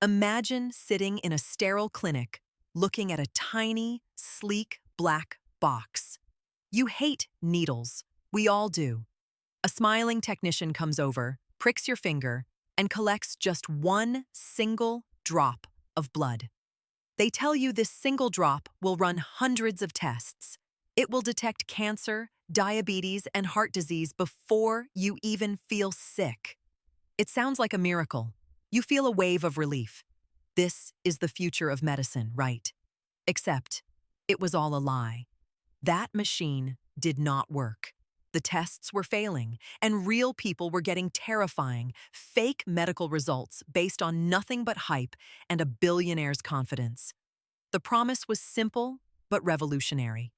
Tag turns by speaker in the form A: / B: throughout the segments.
A: Imagine sitting in a sterile clinic, looking at a tiny, sleek, black box. You hate needles. We all do. A smiling technician comes over, pricks your finger, and collects just one single drop of blood. They tell you this single drop will run hundreds of tests. It will detect cancer, diabetes, and heart disease before you even feel sick. It sounds like a miracle. You feel a wave of relief. This is the future of medicine, right? Except, it was all a lie. That machine did not work. The tests were failing, and real people were getting terrifying, fake medical results based on nothing but hype and a billionaire's confidence. The promise was simple but revolutionary.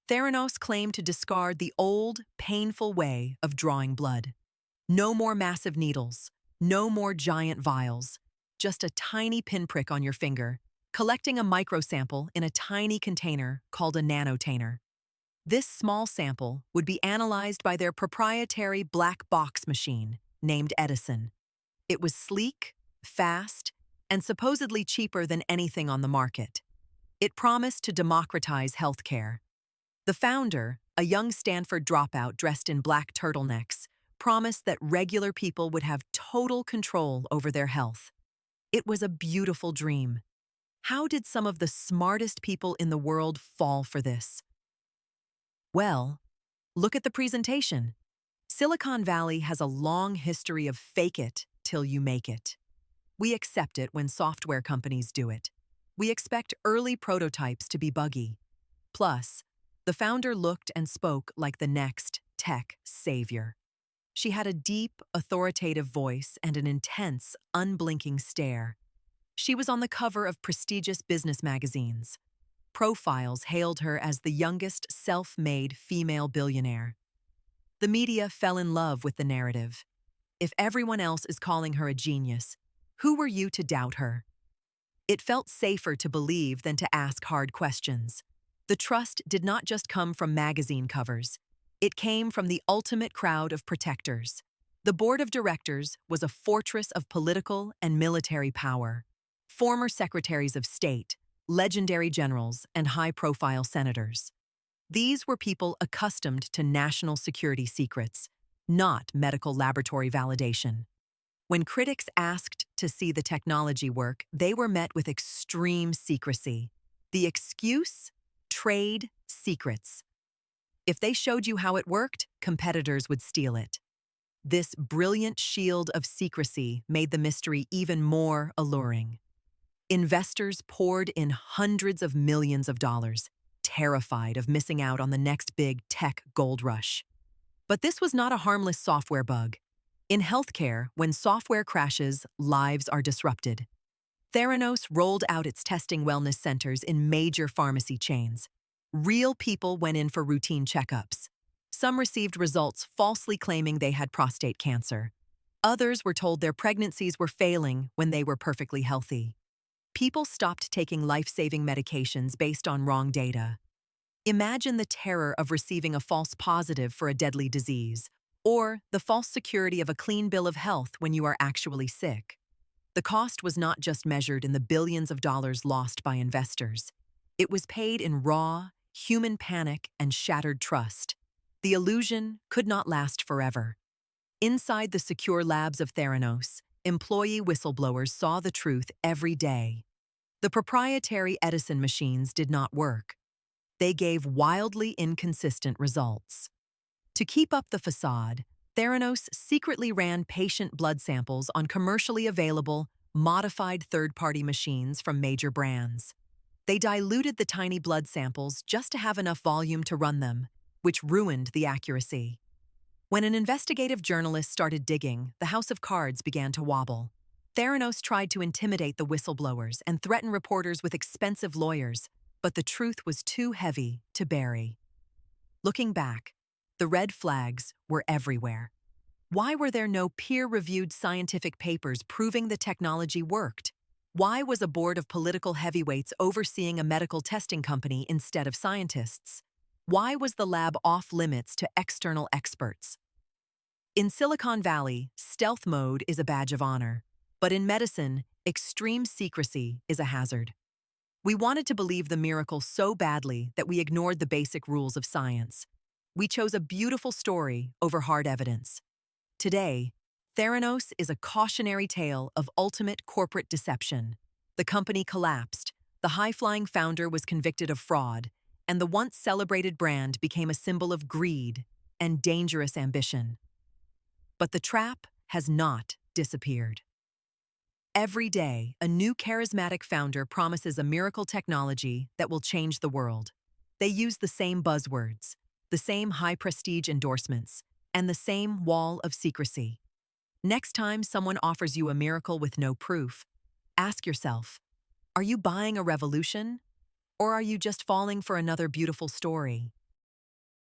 A: Theranos claimed to discard the old, painful way of drawing blood. No more massive needles, no more giant vials, just a tiny pinprick on your finger, collecting a microsample in a tiny container called a nanotainer. This small sample would be analyzed by their proprietary black box machine, named Edison. It was sleek, fast, and supposedly cheaper than anything on the market. It promised to democratize healthcare. The founder, a young Stanford dropout dressed in black turtlenecks, promised that regular people would have total control over their health. It was a beautiful dream. How did some of the smartest people in the world fall for this? Well, look at the presentation. Silicon Valley has a long history of fake it till you make it. We accept it when software companies do it. We expect early prototypes to be buggy. Plus, the founder looked and spoke like the next tech savior. She had a deep, authoritative voice and an intense, unblinking stare. She was on the cover of prestigious business magazines. Profiles hailed her as the youngest self-made female billionaire. The media fell in love with the narrative. If everyone else is calling her a genius, who were you to doubt her? It felt safer to believe than to ask hard questions. The trust did not just come from magazine covers. It came from the ultimate crowd of protectors. The board of directors was a fortress of political and military power. Former secretaries of state, legendary generals, and high-profile senators. These were people accustomed to national security secrets, not medical laboratory validation. When critics asked to see the technology work, they were met with extreme secrecy. The excuse? Trade secrets. If they showed you how it worked, competitors would steal it. This brilliant shield of secrecy made the mystery even more alluring. Investors poured in hundreds of millions of dollars, terrified of missing out on the next big tech gold rush. But this was not a harmless software bug. In healthcare, when software crashes, lives are disrupted. Theranos rolled out its testing wellness centers in major pharmacy chains. Real people went in for routine checkups. Some received results falsely claiming they had prostate cancer. Others were told their pregnancies were failing when they were perfectly healthy. People stopped taking life-saving medications based on wrong data. Imagine the terror of receiving a false positive for a deadly disease, or the false security of a clean bill of health when you are actually sick. The cost was not just measured in the billions of dollars lost by investors. It was paid in raw, human panic and shattered trust. The illusion could not last forever. Inside the secure labs of Theranos, employee whistleblowers saw the truth every day. The proprietary Edison machines did not work. They gave wildly inconsistent results. To keep up the facade, Theranos secretly ran patient blood samples on commercially available, modified third-party machines from major brands. They diluted the tiny blood samples just to have enough volume to run them, which ruined the accuracy. When an investigative journalist started digging, the house of cards began to wobble. Theranos tried to intimidate the whistleblowers and threaten reporters with expensive lawyers, but the truth was too heavy to bury. Looking back, the red flags were everywhere. Why were there no peer-reviewed scientific papers proving the technology worked? Why was a board of political heavyweights overseeing a medical testing company instead of scientists? Why was the lab off-limits to external experts? In Silicon Valley, stealth mode is a badge of honor. But in medicine, Extreme secrecy is a hazard. We wanted to believe the miracle so badly that we ignored the basic rules of science. We chose a beautiful story over hard evidence. Today, Theranos is a cautionary tale of ultimate corporate deception. The company collapsed, the high-flying founder was convicted of fraud, and the once celebrated brand became a symbol of greed and dangerous ambition. But the trap has not disappeared. Every day, a new charismatic founder promises a miracle technology that will change the world. They use the same buzzwords, the same high-prestige endorsements, and the same wall of secrecy. Next time someone offers you a miracle with no proof, ask yourself, are you buying a revolution? Or are you just falling for another beautiful story?